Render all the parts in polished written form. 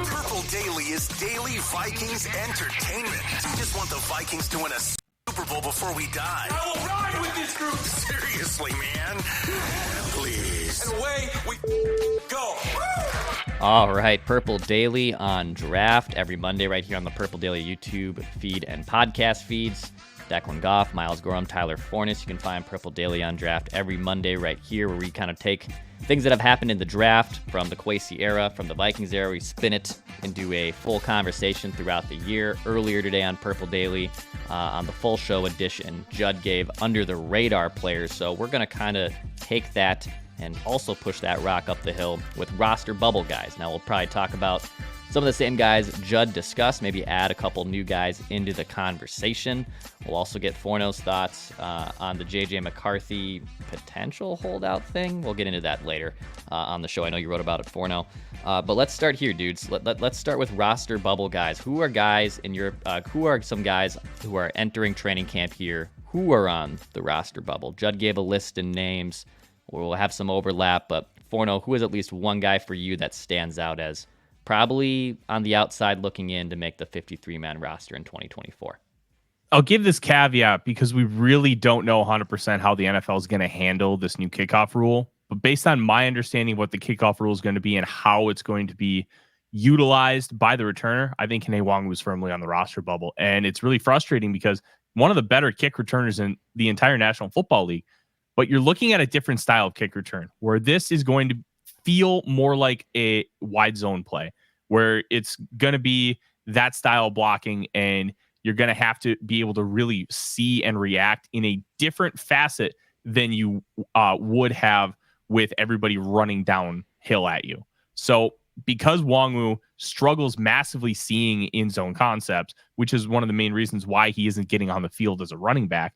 Purple Daily is daily Vikings entertainment. We just want the Vikings to win a Super Bowl before we die. I will ride with this group. Seriously, man. Please. And away we go. All right, Purple Daily on Draft every Monday right here on the Purple Daily YouTube feed and podcast feeds. Declan Goff, Miles Gorham, Tyler Forness. You can find Purple Daily on Draft every Monday right here, where we kind of take things that have happened in the draft from the Kwesi era, from the Vikings era. We spin it into a full conversation throughout the year. Earlier today on Purple Daily, on the full show edition, Judd gave under the radar players. So we're going to kind of take that and also push that rock up the hill with roster bubble guys. Now we'll probably talk about some of the same guys Judd discussed, maybe add a couple new guys into the conversation. We'll also get Forno's thoughts on the JJ McCarthy potential holdout thing. We'll get into that later on the show. I know you wrote about it, Forno. But let's start here, dudes. Let's start with roster bubble guys. Who are guys in your? Who are some guys who are entering training camp here who are on the roster bubble? Judd gave a list and names. We'll have some overlap, but Forno, who is at least one guy for you that stands out as probably on the outside looking in to make the 53-man roster in 2024? I'll give this caveat because we really don't know 100% how the NFL is going to handle this new kickoff rule. But based on my understanding of what the kickoff rule is going to be and how it's going to be utilized by the returner, I think Kene Nwangwu was firmly on the roster bubble. And it's really frustrating because one of the better kick returners in the entire National Football League. But you're looking at a different style of kick return where this is going to feel more like a wide zone play, where it's going to be that style of blocking, and you're going to have to be able to really see and react in a different facet than you would have with everybody running downhill at you. So because Nwangwu struggles massively seeing in zone concepts, which is one of the main reasons why he isn't getting on the field as a running back,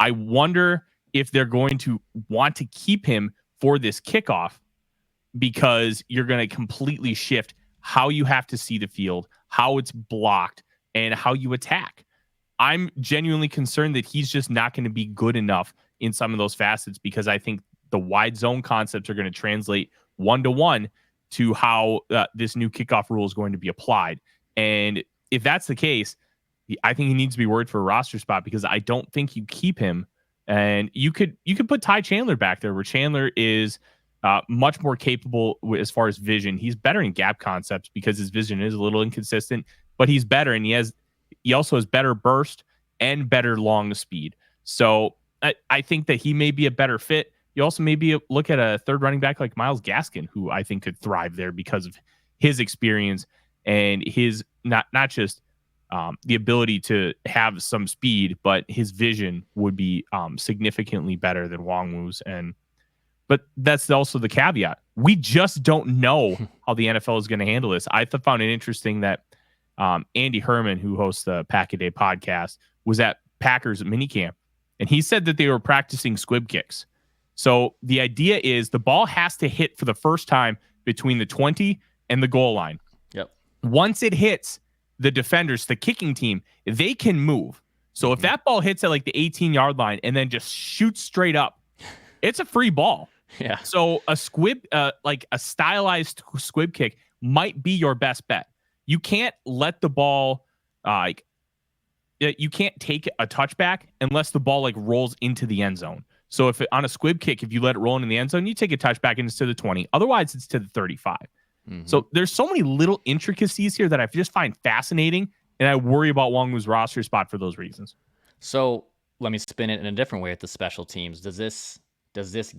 I wonder if they're going to want to keep him for this kickoff, because you're going to completely shift how you have to see the field, how it's blocked, and how you attack. I'm genuinely concerned that he's just not going to be good enough in some of those facets, because I think the wide zone concepts are going to translate one-to-one to how this new kickoff rule is going to be applied. And if that's the case, I think he needs to be worried for a roster spot, because I don't think you keep him. And you could put Ty Chandler back there, where Chandler is much more capable as far as vision. He's better in gap concepts because his vision is a little inconsistent, but he's better, and he also has better burst and better long speed. So I think that he may be a better fit. You also maybe look at a third running back like Myles Gaskin, who I think could thrive there because of his experience and his not just the ability to have some speed, but his vision would be significantly better than Nwangwu's. But that's also the caveat. We just don't know how the NFL is going to handle this. I found it interesting that Andy Herman, who hosts the Pack a Day podcast, was at Packers minicamp, and he said that they were practicing squib kicks. So the idea is the ball has to hit for the first time between the 20 and the goal line. Yep. Once it hits the defenders, the kicking team, they can move. So if that ball hits at like the 18-yard line and then just shoots straight up, it's a free ball. Yeah. So a squib, like a stylized squib kick, might be your best bet. You can't let the ball, you can't take a touchback unless the ball like rolls into the end zone. So if on a squib kick, if you let it roll into the end zone, you take a touchback and it's to the 20. Otherwise, it's to the 35. Mm-hmm. So there's so many little intricacies here that I just find fascinating, and I worry about Nwangwu's roster spot for those reasons. So let me spin it in a different way at the special teams. Does this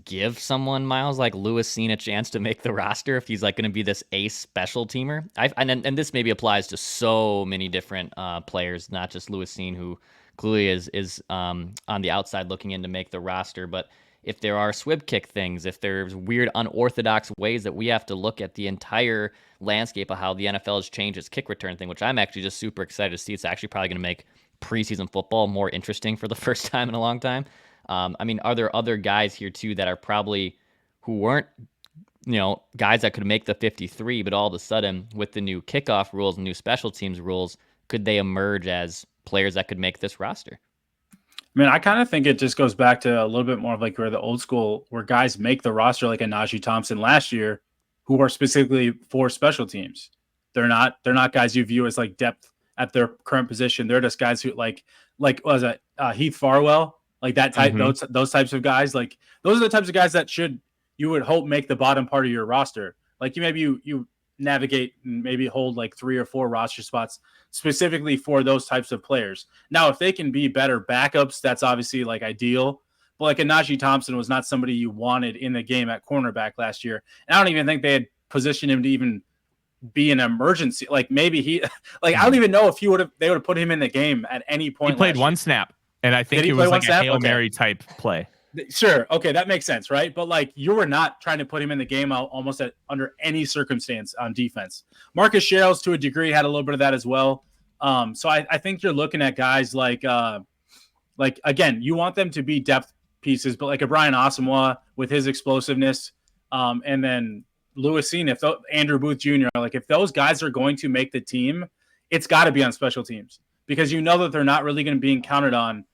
give someone, Miles, like Lewis Cine, a chance to make the roster if he's like going to be this ace special teamer? And this maybe applies to so many different players, not just Lewis Cine, who clearly is on the outside looking in to make the roster. But if there are squib kick things, if there's weird unorthodox ways that we have to look at the entire landscape of how the NFL has changed its kick return thing, which I'm actually just super excited to see. It's actually probably going to make preseason football more interesting for the first time in a long time. I mean, are there other guys here too that are probably who weren't, guys that could make the 53, but all of a sudden with the new kickoff rules and new special teams rules, could they emerge as players that could make this roster? I mean, I kind of think it just goes back to a little bit more of like where the old school, where guys make the roster like a Najee Thompson last year, who are specifically for special teams. They're not guys you view as like depth at their current position. They're just guys who like what was it Heath Farwell, like that type, those types of guys. Like those are the types of guys that you would hope make the bottom part of your roster. Like you navigate and maybe hold like 3 or 4 roster spots specifically for those types of players. Now, if they can be better backups, that's obviously like ideal. But like a Najee Thompson was not somebody you wanted in the game at cornerback last year. And I don't even think they had positioned him to even be an emergency. Like maybe I don't even know if they would have put him in the game at any point. He played one snap, and I think it was like a Hail Mary type play. Sure. Okay. That makes sense. Right. But like you were not trying to put him in the game almost under any circumstance on defense. Marcus Sherrills to a degree had a little bit of that as well. So I think you're looking at guys like again, you want them to be depth pieces, but like a Brian Asamoah with his explosiveness, and then Lewis Cine, Andrew Booth Jr., like if those guys are going to make the team, it's got to be on special teams because you know that they're not really going to be counted on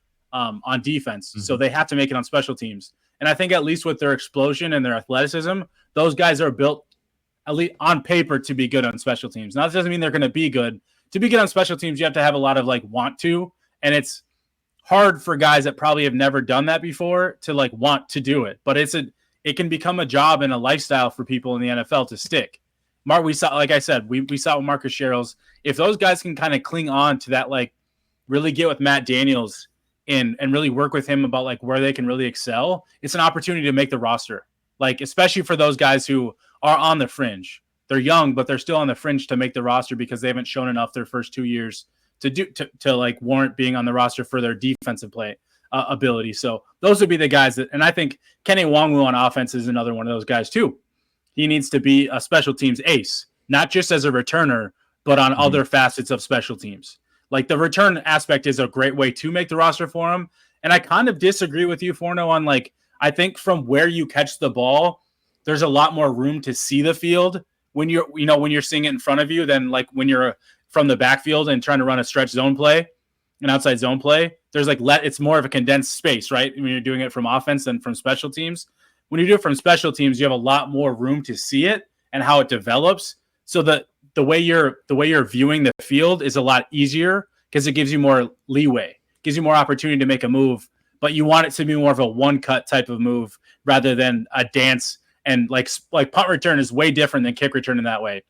defense. So they have to make it on special teams. And I think at least with their explosion and their athleticism, those guys are built at least on paper to be good on special teams. Now, this doesn't mean they're going to be good. To be good on special teams, you have to have a lot of like want to, and it's hard for guys that probably have never done that before to like want to do it. But it can become a job and a lifestyle for people in the NFL to stick. We saw, like I said, we saw with Marcus Sherrills. If those guys can kind of cling on to that, like really get with Matt Daniels and really work with him about like where they can really excel, it's an opportunity to make the roster. Like, especially for those guys who are on the fringe. They're young, but they're still on the fringe to make the roster because they haven't shown enough their first 2 years to like warrant being on the roster for their defensive play ability. So those would be the guys and I think Kene Nwangwu on offense is another one of those guys too. He needs to be a special teams ace, not just as a returner, but on other facets of special teams. Like the return aspect is a great way to make the roster for him. And I kind of disagree with you, Forno, on like, I think from where you catch the ball, there's a lot more room to see the field when you're seeing it in front of you than like when you're from the backfield and trying to run a stretch zone play, an outside zone play. There's like it's more of a condensed space, right? When you're doing it from offense than from special teams. When you do it from special teams, you have a lot more room to see it and how it develops. So the way you're viewing the field is a lot easier because it gives you more leeway, gives you more opportunity to make a move, but you want it to be more of a one-cut type of move rather than a dance. And like punt return is way different than kick return in that way.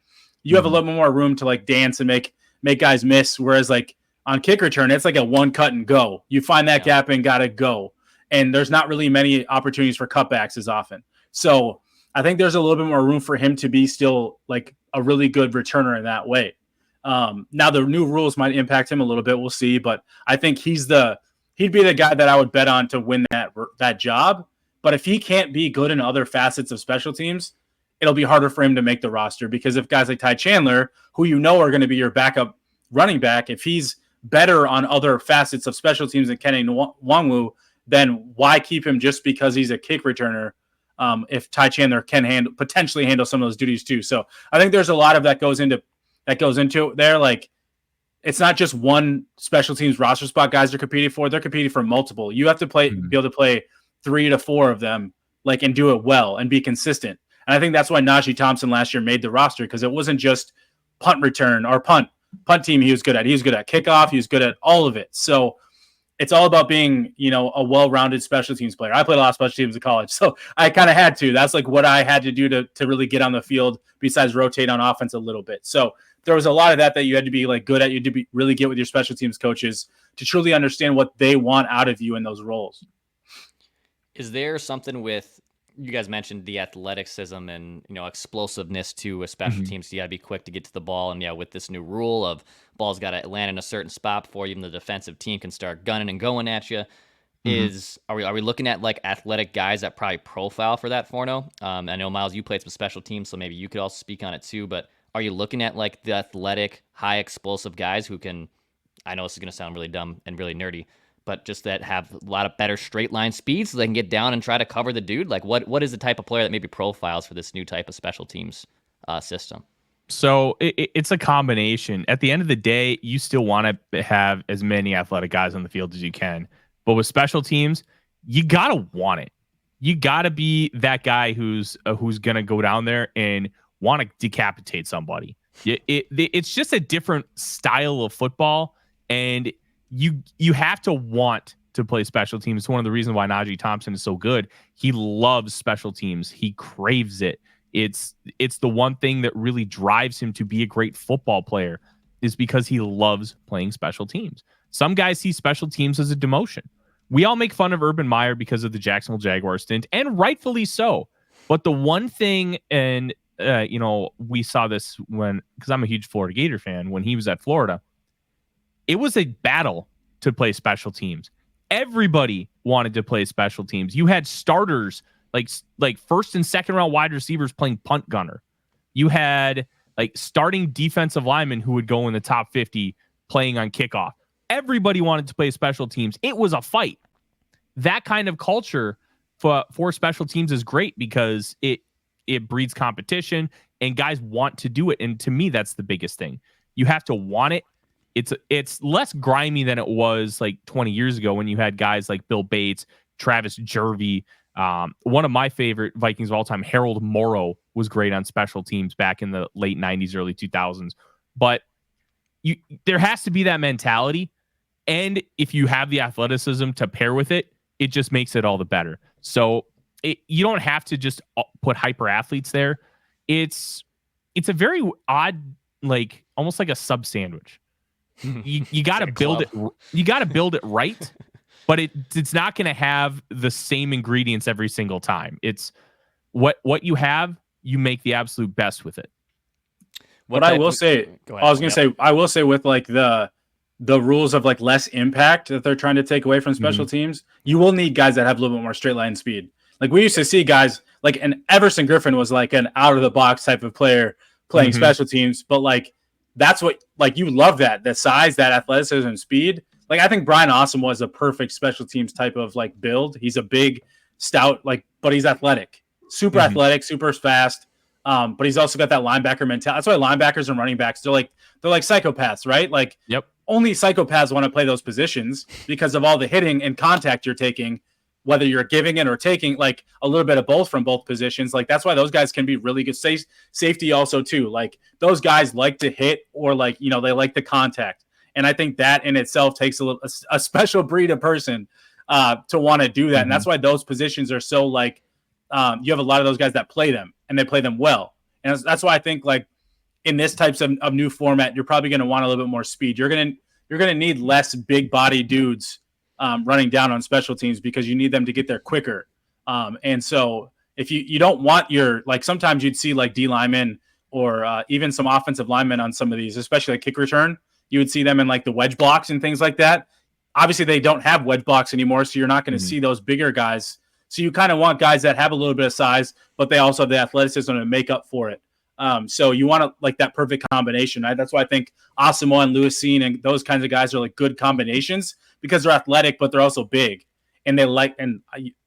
You have a little bit more room to like dance and make guys miss. Whereas like on kick return, it's like a one cut and go. You find that gap and gotta go. And there's not really many opportunities for cutbacks as often. So I think there's a little bit more room for him to be still like a really good returner in that way. Now the new rules might impact him a little bit. We'll see, but I think he'd be the guy that I would bet on to win that job. But if he can't be good in other facets of special teams, it'll be harder for him to make the roster because if guys like Ty Chandler, who you know are going to be your backup running back, if he's better on other facets of special teams than Kene Nwangwu, then why keep him just because he's a kick returner if Ty Chandler can potentially handle some of those duties too? So I think there's a lot of that goes into there. Like it's not just one special teams roster spot guys are competing for. They're competing for multiple. You have to be able to play 3 to 4 of them, like, and do it well and be consistent. And I think that's why Najee Thompson last year made the roster because it wasn't just punt return or punt team he was good at. He was good at kickoff. He was good at all of it. So it's all about being, a well-rounded special teams player. I played a lot of special teams in college, so I kind of had to. That's like what I had to do to really get on the field besides rotate on offense a little bit. So there was a lot of that you had to be like good at. You had to really get with your special teams coaches to truly understand what they want out of you in those roles. Is there something with, you guys mentioned the athleticism and, explosiveness to a special team, so you got to be quick to get to the ball. And with this new rule of ball's got to land in a certain spot before even the defensive team can start gunning and going at you. Are we looking at like athletic guys that probably profile for that, Forno? I know, Miles, you played some special teams, so maybe you could also speak on it too, but are you looking at like the athletic, high explosive guys who can, I know this is going to sound really dumb and really nerdy, but just that have a lot of better straight line speed so they can get down and try to cover the dude? Like what is the type of player that maybe profiles for this new type of special teams system? So it's a combination. At the end of the day, you still want to have as many athletic guys on the field as you can. But with special teams, you got to want it. You got to be that guy who's going to go down there and want to decapitate somebody. It's just a different style of football, and you have to want to play special teams. It's one of the reasons why Najee Thompson is so good. He loves special teams. He craves it. It's the one thing that really drives him to be a great football player, is because he loves playing special teams. Some guys see special teams as a demotion. We all make fun of Urban Meyer because of the Jacksonville Jaguars stint, and rightfully so. But the one thing, and we saw this because I'm a huge Florida Gator fan, when he was at Florida, it was a battle to play special teams. Everybody wanted to play special teams. You had starters like first and second round wide receivers playing punt gunner. You had like starting defensive linemen who would go in the top 50 playing on kickoff. Everybody wanted to play special teams. It was a fight. That kind of culture for special teams is great because it breeds competition and guys want to do it. And to me, that's the biggest thing. You have to want it. It's less grimy than it was like 20 years ago when you had guys like Bill Bates, Travis Jervey. One of my favorite Vikings of all time, Harold Morrow, was great on special teams back in the late 90s, early 2000s. But there has to be that mentality. And if you have the athleticism to pair with it, it just makes it all the better. So you don't have to just put hyper athletes there. It's a very odd, like almost like a sub sandwich. You got to build it. You got to build it right, but it's not going to have the same ingredients every single time. It's what you have. You make the absolute best with it. What I will say, I was going to say, I will say with like the rules of like less impact that they're trying to take away from special teams, you will need guys that have a little bit more straight line speed. Like we used to see guys like, and Everson Griffin was like an out of the box type of player playing special teams, but like that's what, like, you love that size, that athleticism and speed. Like I think Brian Asamoah was a perfect special teams type of like build. He's a big, stout, like, but he's athletic, super athletic, super fast. But he's also got that linebacker mentality. That's why linebackers and running backs, they're like psychopaths, right? Like, only psychopaths want to play those positions because of all the hitting and contact you're taking, whether you're giving it or taking, like a little bit of both from both positions. Like that's why those guys can be really good. Safety also too. Like those guys like to hit, or like, they like the contact. And I think that in itself takes a special breed of person to want to do that. And that's why those positions are so like, you have a lot of those guys that play them and they play them well. And that's why I think like in this types of new format, you're probably going to want a little bit more speed. You're going to need less big body dudes running down on special teams because you need them to get there quicker. And so if you don't want like sometimes you'd see like D linemen or even some offensive linemen on some of these, especially like kick return, you would see them in like the wedge blocks and things like that. Obviously they don't have wedge blocks anymore. So you're not going to see those bigger guys. So you kind of want guys that have a little bit of size, but they also have the athleticism to make up for it. So you want to like that perfect combination, right? That's why I think Asamoah and Cine and those kinds of guys are like good combinations because they're athletic, but they're also big. And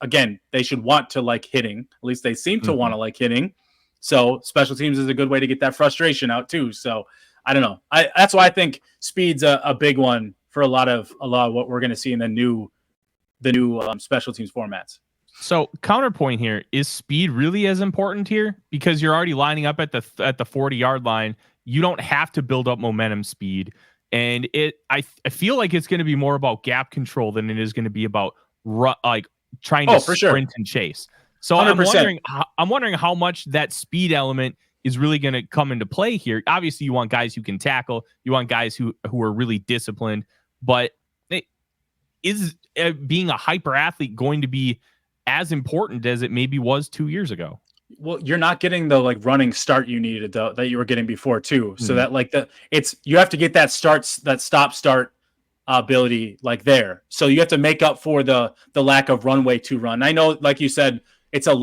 again, they should want to like hitting. At least they seem to want to like hitting. So special teams is a good way to get that frustration out too. So I don't know. That's why I think speed's a big one for a lot of what we're going to see in the new special teams formats. So counterpoint here, is speed really as important here? Because you're already lining up at the 40-yard line. You don't have to build up momentum speed. And I feel like it's going to be more about gap control than it is going to be about trying to sprint and chase. So 100%. I'm wondering how much that speed element is really going to come into play here. Obviously, you want guys who can tackle. You want guys who are really disciplined. But is being a hyper athlete going to be as important as it maybe was 2 years ago? Well, you're not getting the like running start you needed though, that you were getting before too. So that like you have to get that stop start ability like there. So you have to make up for the lack of runway to run. I know, like you said, it's the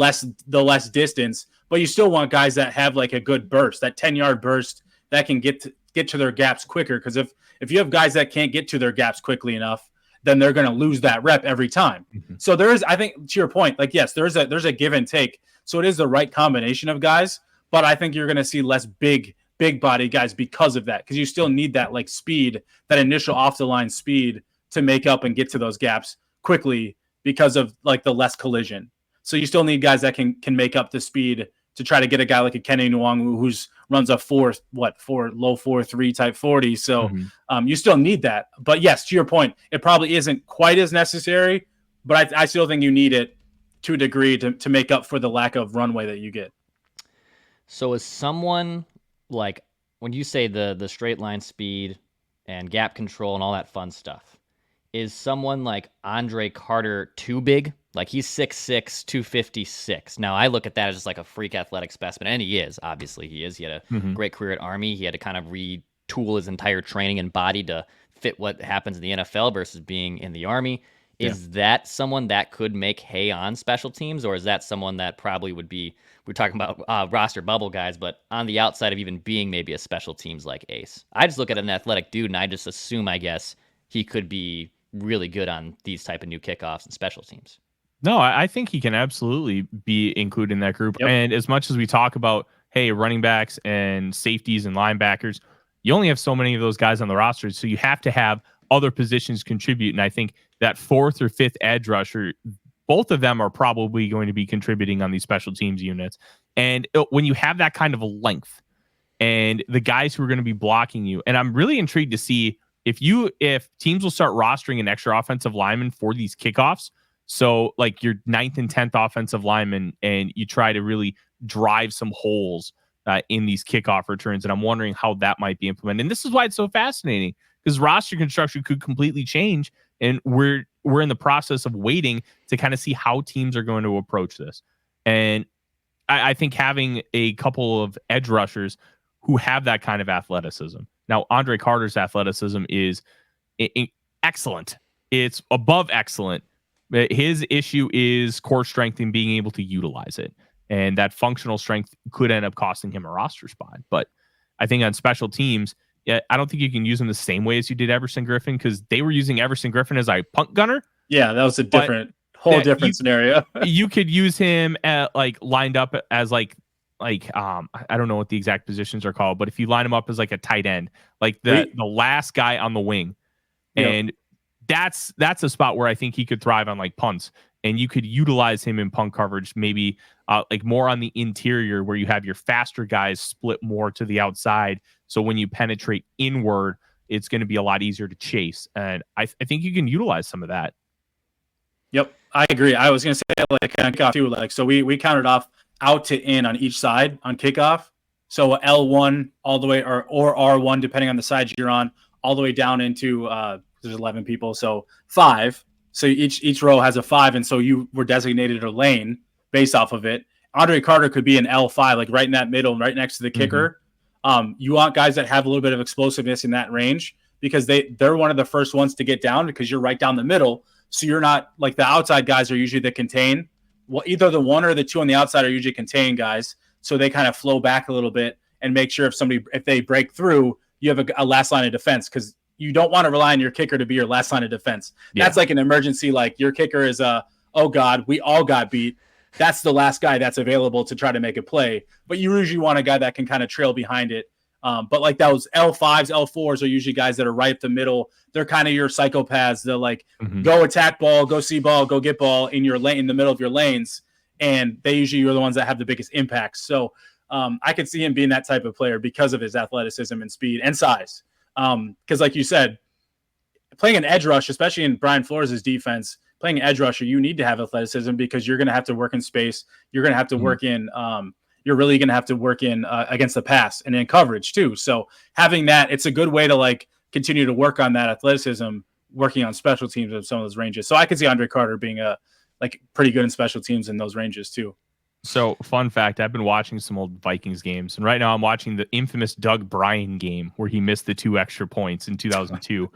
less distance, but you still want guys that have like a good burst, that 10-yard burst that can get to their gaps quicker. Because if you have guys that can't get to their gaps quickly enough, then they're going to lose that rep every time. So there is, I think, to your point, like, yes, there's a give and take. So it is the right combination of guys, but I think you're going to see less big body guys because of that. Because you still need that like speed, that initial off the line speed to make up and get to those gaps quickly because of like the less collision. So you still need guys that can make up the speed to try to get a guy like a Kene Nwangwu who's runs a low 4.3 type 40. So you still need that. But yes, to your point, it probably isn't quite as necessary, but I still think you need it to a degree to make up for the lack of runway that you get. So is someone like, when you say the straight line speed and gap control and all that fun stuff, is someone like Andre Carter too big? Like he's 6'6", 256. Now I look at that as just like a freak athletic specimen, and he is. Obviously he is. He had a great career at Army. He had to kind of retool his entire training and body to fit what happens in the NFL versus being in the Army. Is that someone that could make hay on special teams, or is that someone that probably would be, we're talking about roster bubble guys, but on the outside of even being maybe a special teams like ace? I just look at an athletic dude and I just assume, I guess, he could be really good on these type of new kickoffs and special teams. No, I think he can absolutely be included in that group. Yep. And as much as we talk about, hey, running backs and safeties and linebackers, you only have so many of those guys on the roster. So you have to have other positions contribute. And I think that fourth or fifth edge rusher, both of them are probably going to be contributing on these special teams units. And when you have that kind of a length and the guys who are going to be blocking you, and I'm really intrigued to see if teams will start rostering an extra offensive lineman for these kickoffs. So like your 9th and 10th offensive lineman, and you try to really drive some holes in these kickoff returns. And I'm wondering how that might be implemented. And this is why it's so fascinating, because roster construction could completely change. And we're in the process of waiting to kind of see how teams are going to approach this. And I think having a couple of edge rushers who have that kind of athleticism. Now, Andre Carter's athleticism is excellent. It's above excellent. His issue is core strength and being able to utilize it. And that functional strength could end up costing him a roster spot. But I think on special teams, I don't think you can use him the same way as you did Everson Griffin, because they were using Everson Griffin as a punt gunner. Yeah, that was a different scenario. You could use him at, lined up as I don't know what the exact positions are called, but if you line him up as like a tight end, like the last guy on the wing, and that's a spot where I think he could thrive on like punts, and you could utilize him in punt coverage, maybe like more on the interior where you have your faster guys split more to the outside. So when you penetrate inward, it's going to be a lot easier to chase. And I think you can utilize some of that. Yep, I agree. I was going to say like on kickoff too. Like, so we counted off out to in on each side on kickoff. So L1 all the way or R1, depending on the side you're on, all the way down into there's 11 people. So 5. So each row has a 5. And so you were designated a lane based off of it. Andre Carter could be an L5, like right in that middle, right next to the kicker. You want guys that have a little bit of explosiveness in that range, because they're one of the first ones to get down, because you're right down the middle. So you're not like the outside guys are usually the contain. Well, either the 1 or the 2 on the outside are usually contain guys. So they kind of flow back a little bit and make sure if they break through, you have a last line of defense, because you don't want to rely on your kicker to be your last line of defense. Yeah. That's like an emergency. Like your kicker is oh God, we all got beat. That's the last guy that's available to try to make a play. But you usually want a guy that can kind of trail behind it. But like those L5s, L4s are usually guys that are right up the middle. They're kind of your psychopaths. They're like, go attack ball, go see ball, go get ball in your lane, in the middle of your lanes. And they usually are the ones that have the biggest impacts. So I could see him being that type of player because of his athleticism and speed and size. Because like you said, playing an edge rush, especially in Brian Flores' defense, playing an edge rusher, you need to have athleticism, because you're going to have to work in space. You're going to have to work in you're really going to have to work in against the pass and in coverage too. So having that, it's a good way to like continue to work on that athleticism, working on special teams of some of those ranges. So I could see Andre Carter being pretty good in special teams in those ranges too. So fun fact, I've been watching some old Vikings games, and right now I'm watching the infamous Doug Bryan game where he missed the 2 extra points in 2002.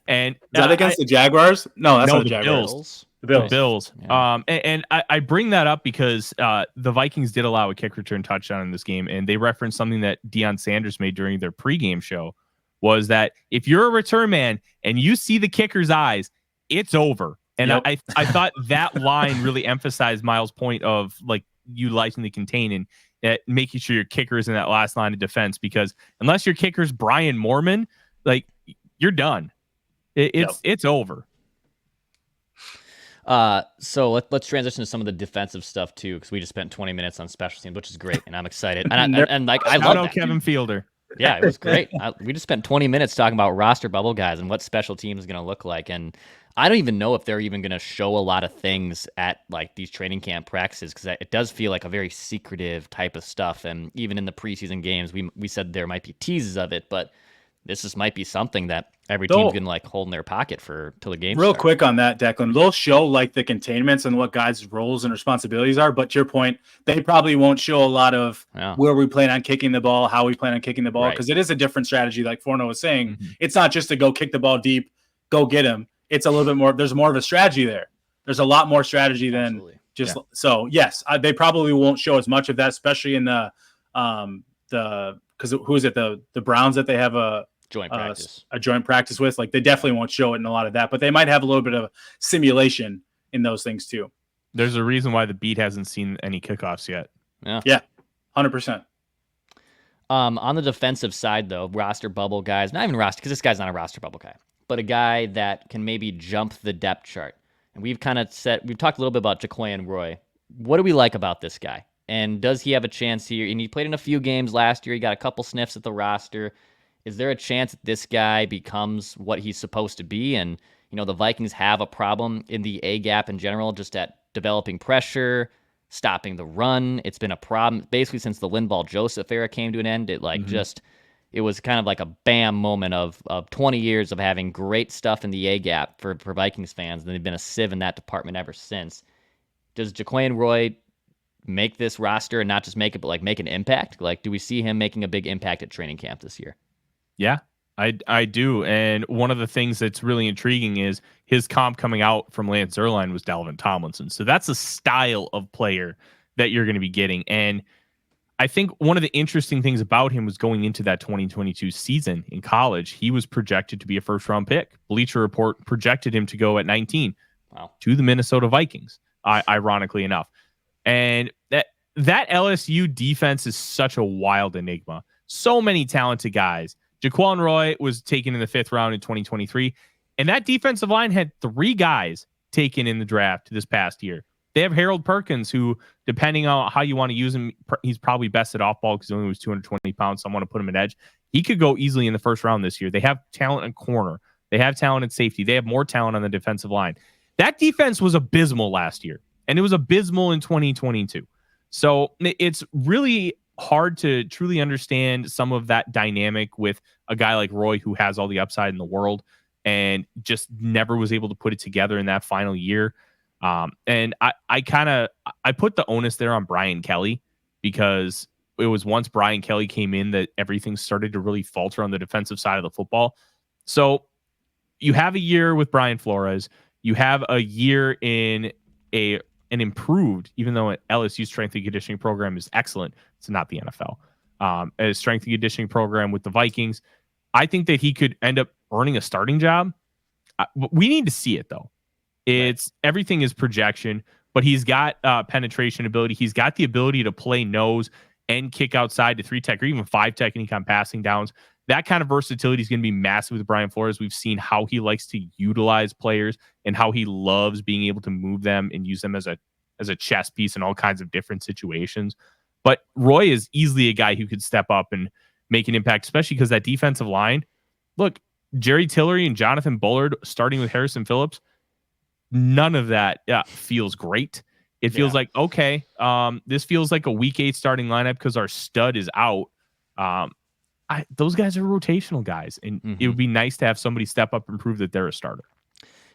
And is that against the Jaguars? No, that's not the Jaguars. Bills. The Bills. Yeah. And I bring that up because the Vikings did allow a kick return touchdown in this game, and they referenced something that Deion Sanders made during their pregame show, was that if you're a return man and you see the kicker's eyes, it's over. And I thought that line really emphasized Miles' point of like utilizing the contain and making sure your kicker is in that last line of defense, because unless your kicker's Brian Moorman, like you're done. It's over. So let's transition to some of the defensive stuff too, because we just spent 20 minutes on special teams, which is great, and I'm excited. And like I love that. Kevin Fielder. Yeah, it was great. We just spent 20 minutes talking about roster bubble guys and what special teams is going to look like. And I don't even know if they're even going to show a lot of things at like these training camp practices, because it does feel like a very secretive type of stuff. And even in the preseason games, we said there might be teases of it, but this just might be something that every team's going to like hold in their pocket for till the game. Real quick on that, Declan, they'll show like the containments and what guys' roles and responsibilities are. But to your point, they probably won't show a lot of where we plan on kicking the ball, how we plan on kicking the ball, because it is a different strategy. Like Forno was saying, it's not just to go kick the ball deep, go get him. It's a little bit more. There's more of a strategy there. There's a lot more strategy than just so. Yes, they probably won't show as much of that, especially in the because who is it the Browns that they have a joint practice with. Like they definitely won't show it in a lot of that, but they might have a little bit of simulation in those things too. There's a reason why the beat hasn't seen any kickoffs yet. Yeah, 100%. On the defensive side, though, roster bubble guys, not even roster, because this guy's not a roster bubble guy, but a guy that can maybe jump the depth chart. And we've talked a little bit about Jaquelin Roy. What do we like about this guy? And does he have a chance here? And he played in a few games last year. He got a couple sniffs at the roster. Is there a chance that this guy becomes what he's supposed to be? And, the Vikings have a problem in the A gap in general, just at developing pressure, stopping the run. It's been a problem basically since the Linval-Joseph era came to an end. It it was kind of like a bam moment of 20 years of having great stuff in the A gap for Vikings fans. And they've been a sieve in that department ever since. Does Jaquelin Roy make this roster and not just make it, but like make an impact? Like, do we see him making a big impact at training camp this year? Yeah, I do. And one of the things that's really intriguing is his comp coming out from Lance Zierlein was Dalvin Tomlinson. So that's a style of player that you're going to be getting. And I think one of the interesting things about him was going into that 2022 season in college, he was projected to be a first-round pick. Bleacher Report projected him to go at 19 to the Minnesota Vikings, ironically enough. And that LSU defense is such a wild enigma. So many talented guys. Jaquelin Roy was taken in the 5th round in 2023, and that defensive line had 3 guys taken in the draft this past year. They have Harold Perkins, who, depending on how you want to use him, he's probably best at off ball because he only was 220 pounds. So I want to put him at edge. He could go easily in the 1st round this year. They have talent in corner. They have talent in safety. They have more talent on the defensive line. That defense was abysmal last year, and it was abysmal in 2022. So it's really hard to truly understand some of that dynamic with a guy like Roy, who has all the upside in the world and just never was able to put it together in that final year. And I put the onus there on Brian Kelly, because it was once Brian Kelly came in that everything started to really falter on the defensive side of the football. So you have a year with Brian Flores, you have a year in an improved, even though LSU's strength and conditioning program is excellent, it's not the NFL. A strength and conditioning program with the Vikings. I think that he could end up earning a starting job. We need to see it, though. Everything is projection, but he's got penetration ability. He's got the ability to play nose and kick outside to 3-tech or even 5-technique on passing downs. That kind of versatility is going to be massive with Brian Flores. We've seen how he likes to utilize players and how he loves being able to move them and use them as a chess piece in all kinds of different situations. But Roy is easily a guy who could step up and make an impact, especially because that defensive line, look, Jerry Tillery and Jonathan Bullard starting with Harrison Phillips, none of that feels great. It feels like, okay, this feels like a week 8 starting lineup because our stud is out. Those guys are rotational guys, and it would be nice to have somebody step up and prove that they're a starter.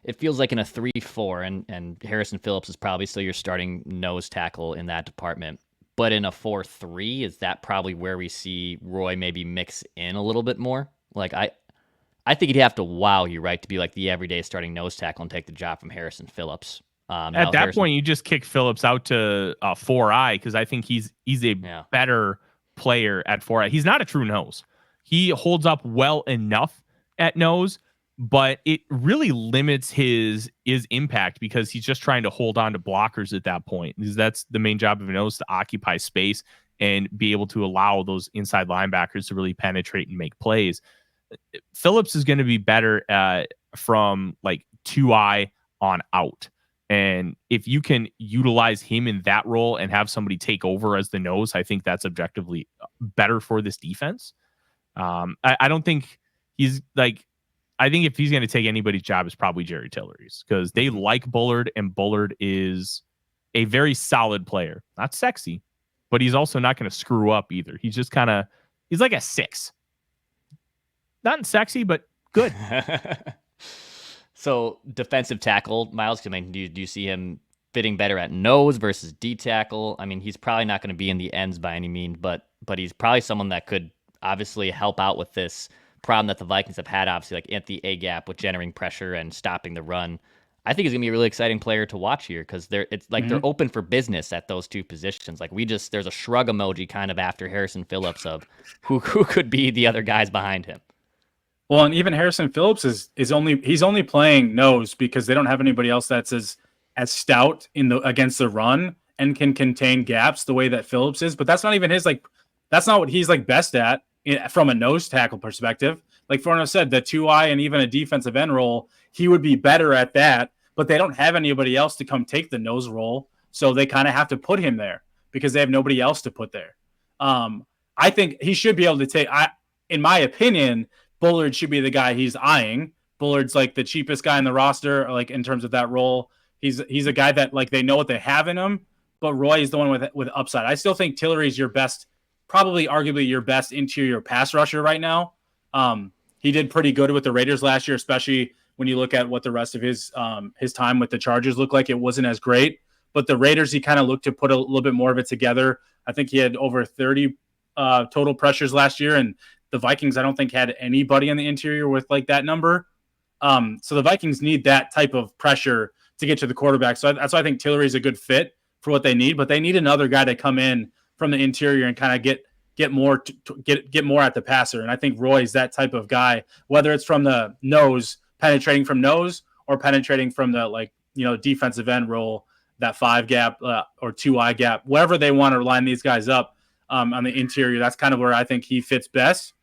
It feels like in a 3-4, and Harrison Phillips is probably still your starting nose tackle in that department. But in a 4-3, is that probably where we see Roy maybe mix in a little bit more? Like, I think he'd have to wow you, right, to be like the everyday starting nose tackle and take the job from Harrison Phillips. At that point, you just kick Phillips out to 4-eye, because I think he's a better player at 4-eye. He's not a true nose. He holds up well enough at nose, but it really limits his impact because he's just trying to hold on to blockers at that point. Because that's the main job of a nose, to occupy space and be able to allow those inside linebackers to really penetrate and make plays. Phillips is going to be better from like 2-eye on out. And if you can utilize him in that role and have somebody take over as the nose, I think that's objectively better for this defense. I don't think he's like, I think if he's going to take anybody's job, it's probably Jerry Tillery's, because they like Bullard, and Bullard is a very solid player. Not sexy, but he's also not going to screw up either. He's just he's like a 6. Not sexy, but good. So defensive tackle, Miles, I mean, do you see him fitting better at nose versus D tackle? I mean, he's probably not going to be in the ends by any means, but he's probably someone that could obviously help out with this problem that the Vikings have had, obviously, like at the A gap with generating pressure and stopping the run. I think he's gonna be a really exciting player to watch here, because they're open for business at those two positions. Like there's a shrug emoji kind of after Harrison Phillips of who could be the other guys behind him. Well, and even Harrison Phillips he's only playing nose because they don't have anybody else that's as stout against the run and can contain gaps the way that Phillips is. But that's not even that's not what he's best at from a nose tackle perspective. Like Forno said, the 2-eye and even a defensive end role, he would be better at that. But they don't have anybody else to come take the nose role, so they kind of have to put him there because they have nobody else to put there. I think he should be able to take. In my opinion, Bullard should be the guy he's eyeing. Bullard's like the cheapest guy in the roster, like in terms of that role. He's a guy that they know what they have in him, but Roy is the one with upside. I still think Tillery's your best, probably arguably your best interior pass rusher right now. He did pretty good with the Raiders last year, especially when you look at what the rest of his time with the Chargers looked like. It wasn't as great, but the Raiders, he kind of looked to put a little bit more of it together. I think he had over 30 total pressures last year, and the Vikings, I don't think, had anybody in the interior with that number. So the Vikings need that type of pressure to get to the quarterback. So that's why I think Tillery's a good fit for what they need, but they need another guy to come in from the interior and kind of get more at the passer. And I think Roy's that type of guy, whether it's from the nose, penetrating from nose, or penetrating from the defensive end role, that 5 gap or 2-eye gap, wherever they want to line these guys up on the interior. That's kind of where I think he fits best.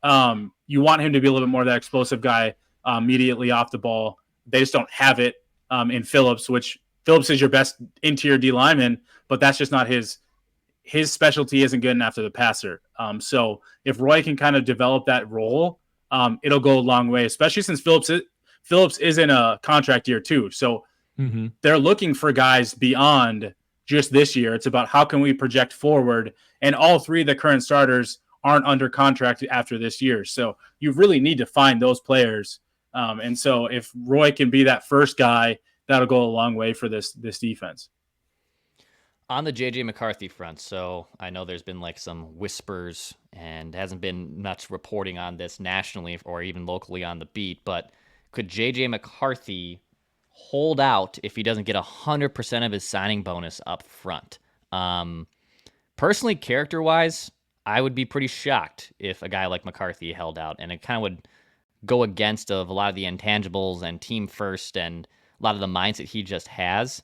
You want him to be a little bit more of that explosive guy immediately off the ball. They just don't have it in Phillips, which Phillips is your best interior D lineman, but that's just not his specialty. Isn't good enough to the passer. So if Roy can kind of develop that role, it'll go a long way, especially since Phillips is in a contract year too. So they're looking for guys beyond just this year. It's about how can we project forward, and all 3 of the current starters aren't under contract after this year. So you really need to find those players. And so if Roy can be that first guy, that'll go a long way for this defense. On the JJ McCarthy front, so I know there's been some whispers and hasn't been much reporting on this nationally or even locally on the beat, but could JJ McCarthy hold out if he doesn't get 100% of his signing bonus up front? Personally, character-wise, I would be pretty shocked if a guy like McCarthy held out, and it kind of would go against of a lot of the intangibles and team first and a lot of the mindset he just has.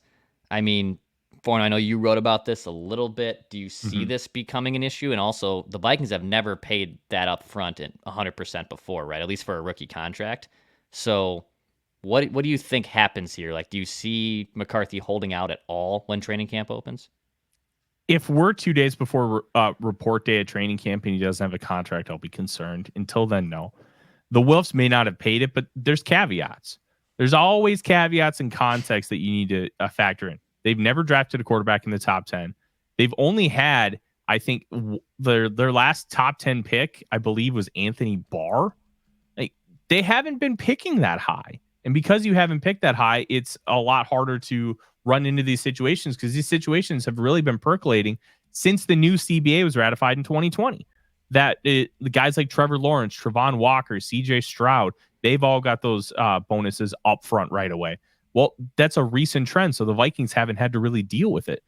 I mean, Forno, I know you wrote about this a little bit. Do you see this becoming an issue? And also, the Vikings have never paid that up front at 100% before, right? At least for a rookie contract. So what do you think happens here? Do you see McCarthy holding out at all when training camp opens? If we're 2 days before report day at training camp and he doesn't have a contract, I'll be concerned. Until then, no. The Wilfs may not have paid it, but there's caveats. There's always caveats and context that you need to factor in. They've never drafted a quarterback in the top 10. They've only had, I think, their last top 10 pick, I believe, was Anthony Barr. They haven't been picking that high. And because you haven't picked that high, it's a lot harder to run into these situations, because these situations have really been percolating since the new CBA was ratified in 2020. The guys like Trevor Lawrence, Travon Walker, CJ Stroud, they've all got those bonuses up front right away. Well, that's a recent trend, so the Vikings haven't had to really deal with it.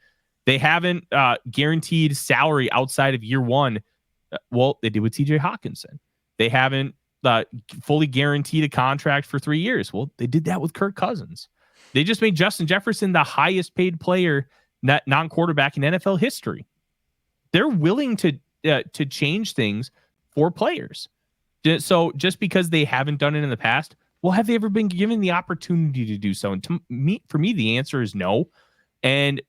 They haven't guaranteed salary outside of year one. Well, they did with TJ Hawkinson. They haven't fully guaranteed a contract for 3 years. Well, they did that with Kirk Cousins. They just made Justin Jefferson the highest paid player, non-quarterback in NFL history. They're willing to change things for players. So just because they haven't done it in the past Well, have they ever been given the opportunity to do so? And for me, the answer is no. And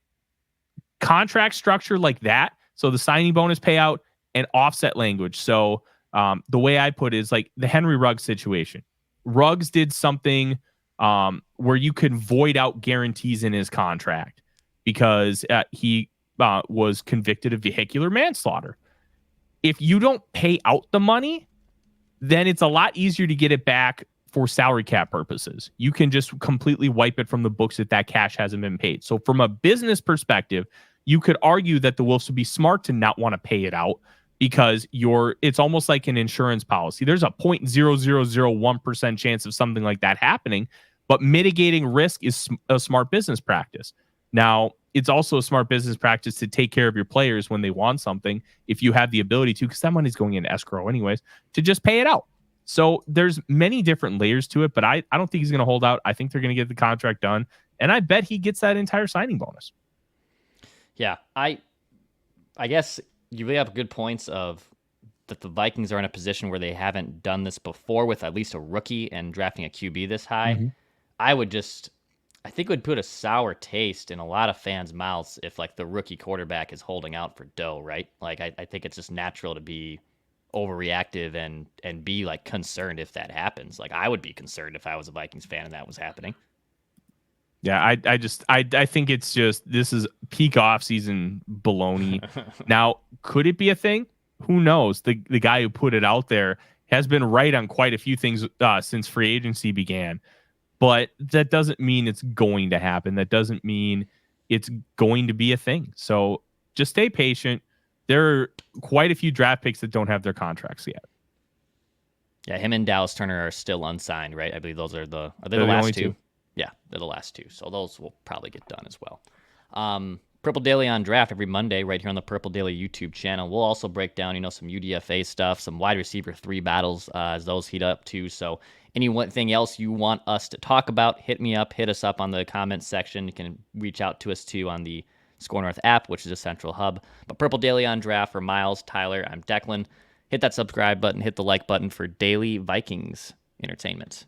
contract structure like that, so the signing bonus payout and offset language. So the way I put it is like the Henry Ruggs situation. Ruggs did something where you could void out guarantees in his contract because he was convicted of vehicular manslaughter. If you don't pay out the money, then it's a lot easier to get it back for salary cap purposes. You can just completely wipe it from the books if that cash hasn't been paid. So from a business perspective, you could argue that the Wolves would be smart to not want to pay it out because it's almost like an insurance policy. There's a 0.0001% chance of something like that happening, but mitigating risk is a smart business practice. Now, it's also a smart business practice to take care of your players when they want something, if you have the ability to, because that money's going into escrow anyways, to just pay it out. So there's many different layers to it, but I don't think he's going to hold out. I think they're going to get the contract done, and I bet he gets that entire signing bonus. Yeah, I guess you really have good points of that the Vikings are in a position where they haven't done this before with at least a rookie and drafting a QB this high. Mm-hmm. I think it would put a sour taste in a lot of fans' mouths if like the rookie quarterback is holding out for dough, right? Like I think it's just natural to be overreactive and be like concerned if that happens. Like I would be concerned if I was a Vikings fan and that was happening. Yeah, I think it's just, this is peak offseason baloney. Now, could it be a thing? Who knows? The guy who put it out there has been right on quite a few things since free agency began. But that doesn't mean it's going to happen. That doesn't mean it's going to be a thing. So just stay patient. There are quite a few draft picks that don't have their contracts yet. Yeah, him and Dallas Turner are still unsigned, right? I believe those are the last two? Yeah, they're the last two. So those will probably get done as well. Purple Daily on Draft every Monday right here on the Purple Daily YouTube channel. We'll also break down, some UDFA stuff, some wide receiver 3 battles as those heat up too. So anything else you want us to talk about, hit us up on the comments section. You can reach out to us too on the Score North app, which is a central hub. But Purple Daily on Draft for Miles, Tyler, I'm Declan. Hit that subscribe button, hit the like button for daily Vikings entertainment.